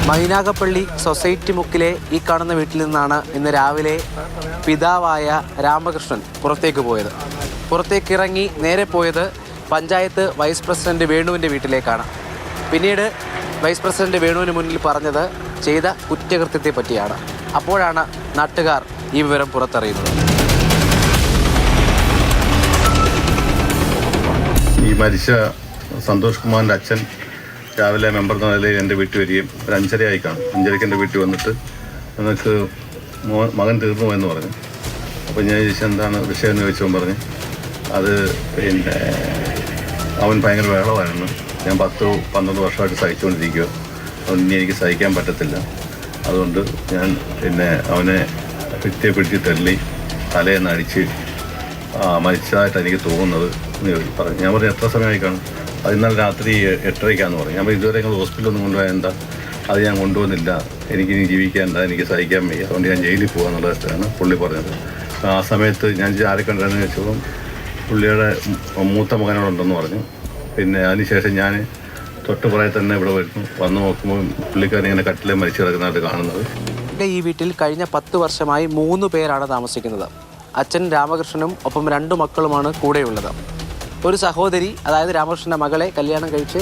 Mynagappally society മുക്കിലെ ഈ കാണുന്ന വീട്ടിൽ നിന്നാണ് ഇന്ന് രാവിലെ പിതാവായ രാമകൃഷ്ണൻ പുറത്തേക്ക് പോയത്. പുറത്തേക്കിറങ്ങി നേരെ പോയത് പഞ്ചായത്ത് വൈസ് പ്രസിഡന്റ് വേണുവിൻ്റെ വീട്ടിലേക്കാണ്. പിന്നീട് വൈസ് പ്രസിഡന്റ് വേണുവിന് മുന്നിൽ പറഞ്ഞത് ചെയ്ത കുറ്റകൃത്യത്തെ പറ്റിയാണ്. അപ്പോഴാണ് നാട്ടുകാർ ഈ വിവരം പുറത്തറിയുന്നത്. ഈ മരിച്ച സന്തോഷ് കുമാറിൻ്റെ അച്ഛൻ രാവിലെ മെമ്പർ എന്ന നിലയിൽ എൻ്റെ വീട്ടിൽ വരികയും ഒരു 5:30 ആയി കാണും. 5:30 എൻ്റെ വീട്ടിൽ വന്നിട്ട് എനിക്ക് മകൻ തീർന്നു എന്ന് പറഞ്ഞു. അപ്പോൾ ഞാൻ ചോദിച്ചാൽ എന്താണ് വിഷയം എന്ന് ചോദിച്ചവൻ പറഞ്ഞ് അത് പിന്നെ അവൻ ഭയങ്കര ബഹളമായിരുന്നു. ഞാൻ 10-12 വർഷമായിട്ട് സഹിച്ചുകൊണ്ടിരിക്കുക. അതുകൊണ്ട് ഇനി എനിക്ക് സഹിക്കാൻ പറ്റത്തില്ല. അതുകൊണ്ട് ഞാൻ പിന്നെ അവനെ ഭിത്തിയെ പിടിച്ച് തള്ളി തലേന്ന് അടിച്ച് മരിച്ചതായിട്ട് എനിക്ക് തോന്നുന്നത് എന്ന് പറഞ്ഞു. ഞാൻ പറഞ്ഞു എത്ര സമയമായി കാണും? അത് ഇന്നലെ രാത്രി 8:30 പറഞ്ഞു. ഞാൻ ഇതുവരെ ഞങ്ങൾ ഹോസ്പിറ്റലൊന്നും കൊണ്ടുപോയാൽ എന്താ, അത് ഞാൻ കൊണ്ടുവന്നില്ല, എനിക്കിനി ജീവിക്കാൻ എനിക്ക് സഹിക്കാൻ വയ്യ, അതുകൊണ്ട് ഞാൻ ജയിലിൽ പോകാന്നുള്ളതാണ് പുള്ളി പറഞ്ഞത്. ആ സമയത്ത് ഞാൻ ആരെ കണ്ടായിരുന്നു ചോദിച്ചപ്പം പുള്ളിയുടെ മൂത്ത മകനോടുണ്ടെന്ന് പറഞ്ഞു. പിന്നെ അതിനുശേഷം ഞാൻ തൊട്ടുപുറകെ തന്നെ ഇവിടെ വന്നു നോക്കുമ്പോൾ പുള്ളിക്കാരൻ ഇങ്ങനെ കട്ടിലെ മരിച്ചു കിടക്കുന്നതായിട്ട് കാണുന്നത്. ഈ വീട്ടിൽ കഴിഞ്ഞ 10 വർഷമായി 3 പേരാണ് താമസിക്കുന്നത്. അച്ഛൻ രാമകൃഷ്ണനും ഒപ്പം 2 മക്കളുമാണ് കൂടെയുള്ളത്. ഒരു സഹോദരി, അതായത് രാമകൃഷ്ണൻ്റെ മകളെ കല്യാണം കഴിച്ച്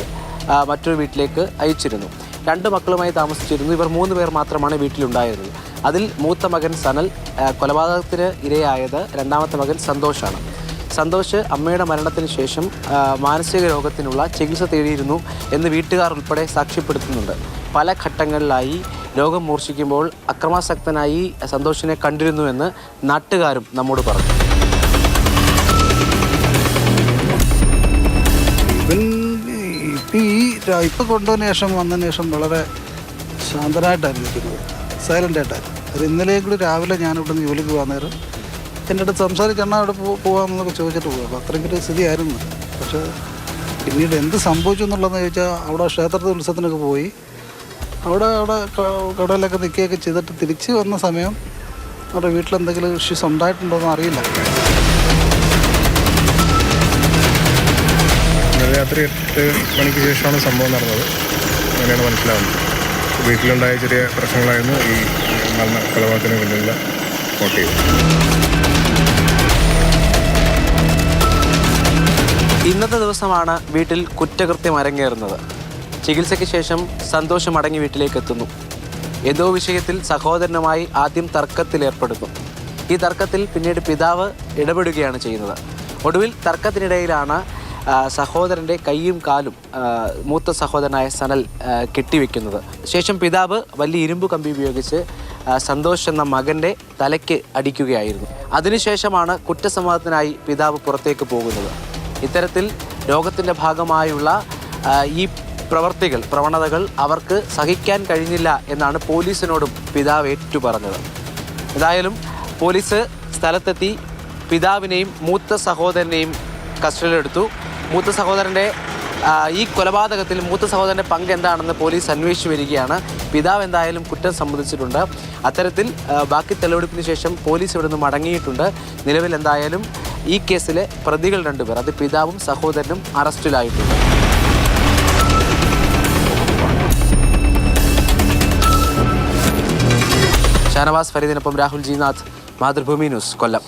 മറ്റൊരു വീട്ടിലേക്ക് അയച്ചിരുന്നു. 2 മക്കളുമായി താമസിച്ചിരുന്നു. ഇവർ 3 പേർ മാത്രമാണ് വീട്ടിലുണ്ടായിരുന്നത്. അതിൽ മൂത്ത മകൻ സനൽ കൊലപാതകത്തിന് ഇരയായത്. 2ാമത്തെ മകൻ സന്തോഷാണ്. സന്തോഷ് അമ്മയുടെ മരണത്തിന് ശേഷം മാനസിക രോഗത്തിനുള്ള ചികിത്സ തേടിയിരുന്നു എന്ന് വീട്ടുകാർ ഉൾപ്പെടെ സാക്ഷ്യപ്പെടുത്തുന്നുണ്ട്. പല ഘട്ടങ്ങളിലായി രോഗം മൂർച്ഛിക്കുമ്പോൾ അക്രമാസക്തനായി സന്തോഷിനെ കണ്ടിരുന്നുവെന്ന് നാട്ടുകാരും നമ്മോട് പറഞ്ഞു. ഇപ്പം കൊണ്ടുവന്ന ശേഷം വന്നതിന് ശേഷം വളരെ ശാന്തനായിട്ടായിരുന്നു ഇരിക്കുന്നത്, സൈലൻ്റായിട്ടായിരുന്നു. അത് ഇന്നലെയും കൂടി രാവിലെ ഞാനിവിടെ നിന്ന് ജോലിക്ക് പോകാൻ നേരം എൻ്റെ അടുത്ത് സംസാരിച്ചെണ്ണ അവിടെ പോകാമെന്നൊക്കെ ചോദിച്ചിട്ട് പോകും. അപ്പോൾ അത്രയ്ക്കൊരു സ്ഥിതിയായിരുന്നു. പക്ഷേ പിന്നീട് എന്ത് സംഭവിച്ചു എന്നുള്ളതെന്ന് ചോദിച്ചാൽ അവിടെ ക്ഷേത്രത്തിൽ ഉത്സവത്തിനൊക്കെ പോയി അവിടെ കടയിലൊക്കെ നിൽക്കുകയൊക്കെ ചെയ്തിട്ട് തിരിച്ച് വന്ന സമയം അവിടെ വീട്ടിലെന്തെങ്കിലും ഇഷ്യൂസ് ഉണ്ടായിട്ടുണ്ടോയെന്ന് അറിയില്ല. രാത്രി 8 മണിക്ക് ശേഷമാണ് സംഭവം നടന്നത്. അങ്ങനെയാണ് മനസ്സിലാവുന്നത്. വീട്ടിലുണ്ടായ ചെറിയ പ്രശ്നങ്ങളായിരുന്നു ഈ കൊലപാതകത്തിന് പിന്നിലുള്ള മോട്ടീവ്. ഇന്നത്തെ ദിവസമാണ് വീട്ടിൽ കുറ്റകൃത്യം അരങ്ങേറുന്നത്. ചികിത്സയ്ക്ക് ശേഷം സന്തോഷം മടങ്ങി വീട്ടിലേക്ക് എത്തുന്നു. ഏതോ വിഷയത്തിൽ സഹോദരനുമായി ആദ്യം തർക്കത്തിലേർപ്പെടുന്നു. ഈ തർക്കത്തിൽ പിന്നീട് പിതാവ് ഇടപെടുകയാണ് ചെയ്യുന്നത്. ഒടുവിൽ തർക്കത്തിനിടയിലാണ് സഹോദരൻ്റെ കൈയും കാലും മൂത്ത സഹോദരനായ സനൽ കെട്ടിവെക്കുന്നത്. ശേഷം പിതാവ് വലിയ ഇരുമ്പ് കമ്പി ഉപയോഗിച്ച് സന്തോഷ് എന്ന മകൻ്റെ തലയ്ക്ക് അടിക്കുകയായിരുന്നു. അതിനുശേഷമാണ് കുറ്റസമ്മതത്തിനായി പിതാവ് പുറത്തേക്ക് പോകുന്നത്. ഇത്തരത്തിൽ രോഗത്തിൻ്റെ ഭാഗമായുള്ള ഈ പ്രവണതകൾ അവർക്ക് സഹിക്കാൻ കഴിഞ്ഞില്ല എന്നാണ് പോലീസിനോടും പിതാവ് ഏറ്റുപറഞ്ഞത്. ഏതായാലും പോലീസ് സ്ഥലത്തെത്തി പിതാവിനെയും മൂത്ത സഹോദരനെയും കസ്റ്റഡിയിലെടുത്തു. മൂത്ത സഹോദരൻ്റെ ഈ കൊലപാതകത്തിൽ മൂത്ത സഹോദരൻ്റെ പങ്ക് എന്താണെന്ന് പോലീസ് അന്വേഷിച്ചു വരികയാണ്. പിതാവ് എന്തായാലും കുറ്റം സമ്മതിച്ചിട്ടുണ്ട്. അത്തരത്തിൽ ബാക്കി തെളിവെടുപ്പിന് ശേഷം പോലീസ് ഇവിടെ നിന്ന് മടങ്ങിയിട്ടുണ്ട്. നിലവിൽ എന്തായാലും ഈ കേസിലെ പ്രതികൾ 2 പേർ, അത് പിതാവും സഹോദരനും അറസ്റ്റിലായിട്ടുണ്ട്. ഷാനവാസ് ഫരീദിനൊപ്പം രാഹുൽ ജി നാഥ്, മാതൃഭൂമി ന്യൂസ്, കൊല്ലം.